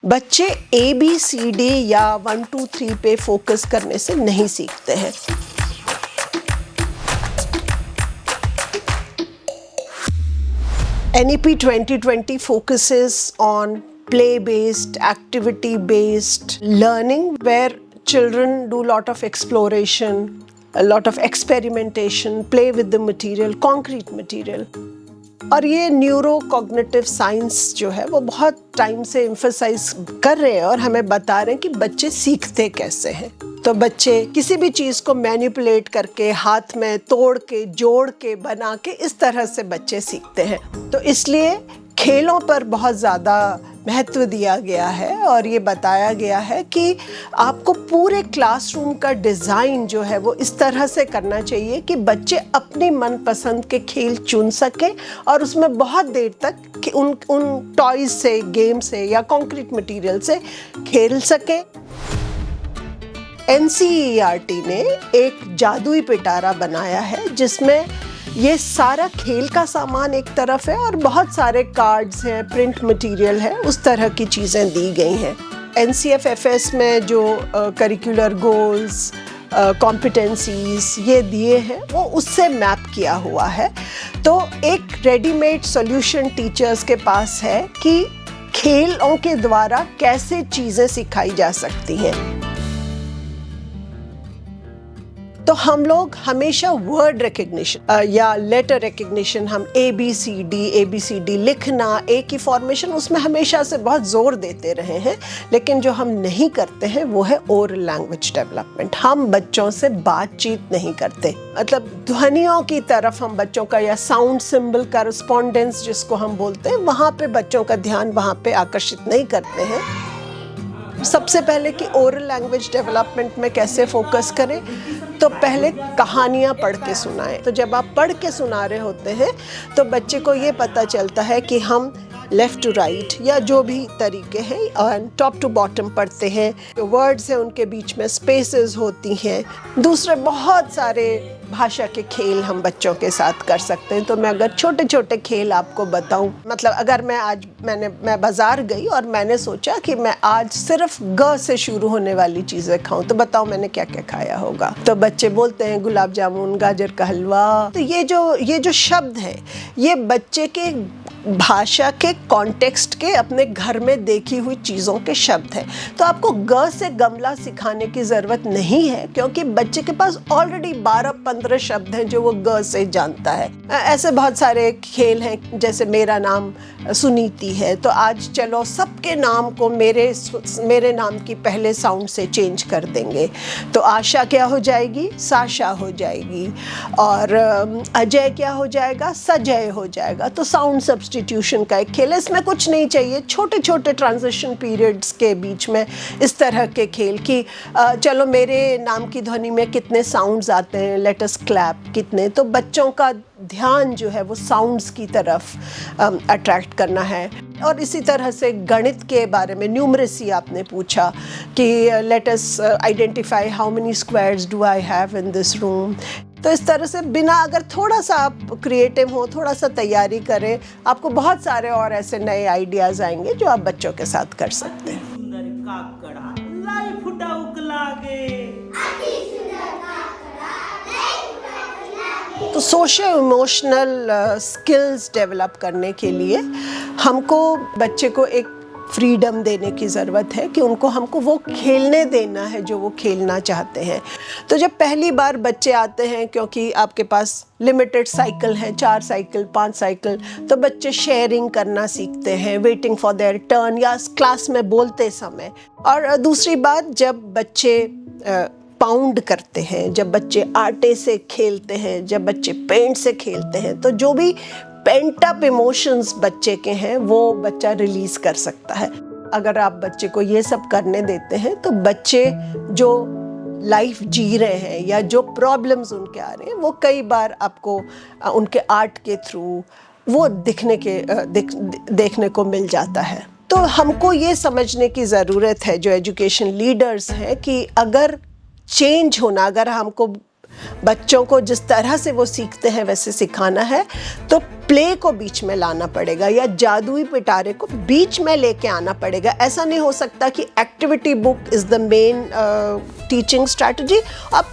बच्चे ABCD या 1 2 3 पे फोकस करने से नहीं सीखते हैं। NEP 2020 focuses on play-based, activity-based learning where children do a lot of exploration, a lot of experimentation, play with the material, concrete material. और ये न्यूरो कॉग्निटिव साइंस जो है वो बहुत टाइम से एम्फसाइज कर रहे हैं और हमें बता रहे हैं कि बच्चे सीखते कैसे हैं। तो बच्चे किसी भी चीज़ को मैनिपुलेट करके, हाथ में तोड़ के, जोड़ के, बना के, इस तरह से बच्चे सीखते हैं। तो इसलिए खेलों पर बहुत ज़्यादा महत्व दिया गया है और ये बताया गया है कि आपको पूरे क्लासरूम का डिज़ाइन जो है वो इस तरह से करना चाहिए कि बच्चे अपनी मनपसंद के खेल चुन सकें और उसमें बहुत देर तक उन टॉयज़ से, गेम से या कंक्रीट मटेरियल से खेल सकें। NCERT ने एक जादुई पिटारा बनाया है जिसमें ये सारा खेल का सामान एक तरफ है और बहुत सारे कार्ड्स हैं, प्रिंट मटेरियल है, उस तरह की चीज़ें दी गई हैं। NCFFS में जो करिकुलर गोल्स, कॉम्पिटेंसीज ये दिए हैं वो उससे मैप किया हुआ है। तो एक रेडीमेड सॉल्यूशन टीचर्स के पास है कि खेलों के द्वारा कैसे चीज़ें सिखाई जा सकती हैं। तो हम लोग हमेशा वर्ड रिकग्निशन या लेटर रिकग्निशन, हम ABCD लिखना, एक ही फॉर्मेशन, उसमें हमेशा से बहुत जोर देते रहे हैं। लेकिन जो हम नहीं करते हैं वो है ओरल लैंग्वेज डेवलपमेंट। हम बच्चों से बातचीत नहीं करते, मतलब ध्वनियों की तरफ हम बच्चों का, या साउंड सिंबल कॉरेस्पॉन्डेंस जिसको हम बोलते हैं, वहाँ पे बच्चों का ध्यान वहाँ पे आकर्षित नहीं करते हैं। सबसे पहले कि ओरल लैंग्वेज डेवलपमेंट में कैसे फोकस करें, तो पहले कहानियाँ पढ़ के सुनाएं। तो जब आप पढ़ के सुना रहे होते हैं तो बच्चे को ये पता चलता है कि हम लेफ़्ट टू राइट या जो भी तरीके हैं, और टॉप टू बॉटम पढ़ते हैं, वर्ड्स हैं उनके बीच में स्पेसेस होती हैं। दूसरे बहुत सारे भाषा के खेल हम बच्चों के साथ कर सकते हैं। तो मैं अगर छोटे छोटे खेल आपको बताऊं, मतलब अगर मैं बाज़ार गई और मैंने सोचा कि मैं आज सिर्फ ग से शुरू होने वाली चीज़ें खाऊं, तो बताओ मैंने क्या क्या खाया होगा। तो बच्चे बोलते हैं गुलाब जामुन, गाजर का हलवा। तो ये जो शब्द है ये बच्चे के भाषा के कॉन्टेक्स्ट के, अपने घर में देखी हुई चीज़ों के शब्द हैं। तो आपको ग से गमला सिखाने की ज़रूरत नहीं है, क्योंकि बच्चे के पास ऑलरेडी 12-15 शब्द हैं जो वो ग से जानता है। ऐसे बहुत सारे खेल हैं, जैसे मेरा नाम सुनीति है, तो आज चलो सबके नाम को मेरे नाम की पहले साउंड से चेंज कर देंगे। तो आशा क्या हो जाएगी, साशा हो जाएगी, और अजय क्या हो जाएगा, सजय हो जाएगा। तो साउंड सब्स्टिट्यूशन का एक खेल है, इसमें कुछ नहीं चाहिए, छोटे छोटे ट्रांजिशन पीरियड्स के बीच में इस तरह के खेल कि चलो मेरे नाम की ध्वनि में कितने साउंड्स आते हैं, लेट अस क्लैप कितने। तो बच्चों का ध्यान जो है वो साउंड्स की तरफ अट्रैक्ट करना है। और इसी तरह से गणित के बारे में, न्यूमरेसी आपने पूछा कि let us identify how many squares do I have in this room. तो इस तरह से बिना, अगर थोड़ा सा आप क्रिएटिव हो, थोड़ा सा तैयारी करें, आपको बहुत सारे और ऐसे नए आइडियाज़ आएंगे जो आप बच्चों के साथ कर सकते हैं। तो सोशल इमोशनल स्किल्स डेवलप करने के लिए हमको बच्चे को एक फ्रीडम देने की ज़रूरत है कि हमको वो खेलने देना है जो वो खेलना चाहते हैं। तो जब पहली बार बच्चे आते हैं, क्योंकि आपके पास लिमिटेड साइकिल हैं, 4 साइकिल 5 साइकिल, तो बच्चे शेयरिंग करना सीखते हैं, वेटिंग फॉर देयर टर्न, या क्लास में बोलते समय। और दूसरी बात, जब बच्चे पाउंड करते हैं, जब बच्चे आटे से खेलते हैं, जब बच्चे पेंट से खेलते हैं, तो जो भी पेंट अप इमोशंस बच्चे के हैं वो बच्चा रिलीज कर सकता है। अगर आप बच्चे को ये सब करने देते हैं तो बच्चे जो लाइफ जी रहे हैं या जो प्रॉब्लम्स उनके आ रहे हैं वो कई बार आपको उनके आर्ट के थ्रू वो देखने को मिल जाता है। तो हमको ये समझने की ज़रूरत है, जो एजुकेशन लीडर्स हैं, कि अगर चेंज होना, अगर हमको बच्चों को जिस तरह से वो सीखते हैं वैसे सिखाना है, तो प्ले को बीच में लाना पड़ेगा या जादुई पिटारे को बीच में लेके आना पड़ेगा। ऐसा नहीं हो सकता कि activity book is the main teaching strategy, अब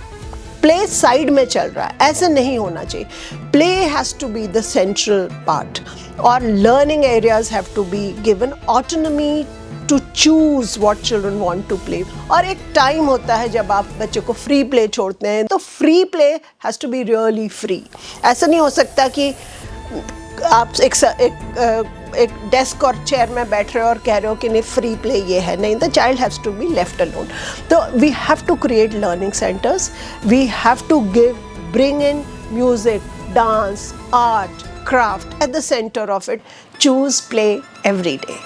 प्ले साइड में चल रहा है, ऐसा नहीं होना चाहिए। Play has to be the central part और learning areas have to be given autonomy to choose what children want to play. और एक टाइम होता है जब आप बच्चे को फ्री प्ले छोड़ते हैं, तो free play has to be really free. ऐसा नहीं हो सकता कि आप एक डेस्क और चेयर में बैठ रहे हो और कह रहे हो कि नहीं फ्री प्ले ये है, नहीं, the child has to be left alone. तो we have to create learning centres, we have to bring in music, dance, art, craft at the center of it. Choose play every day.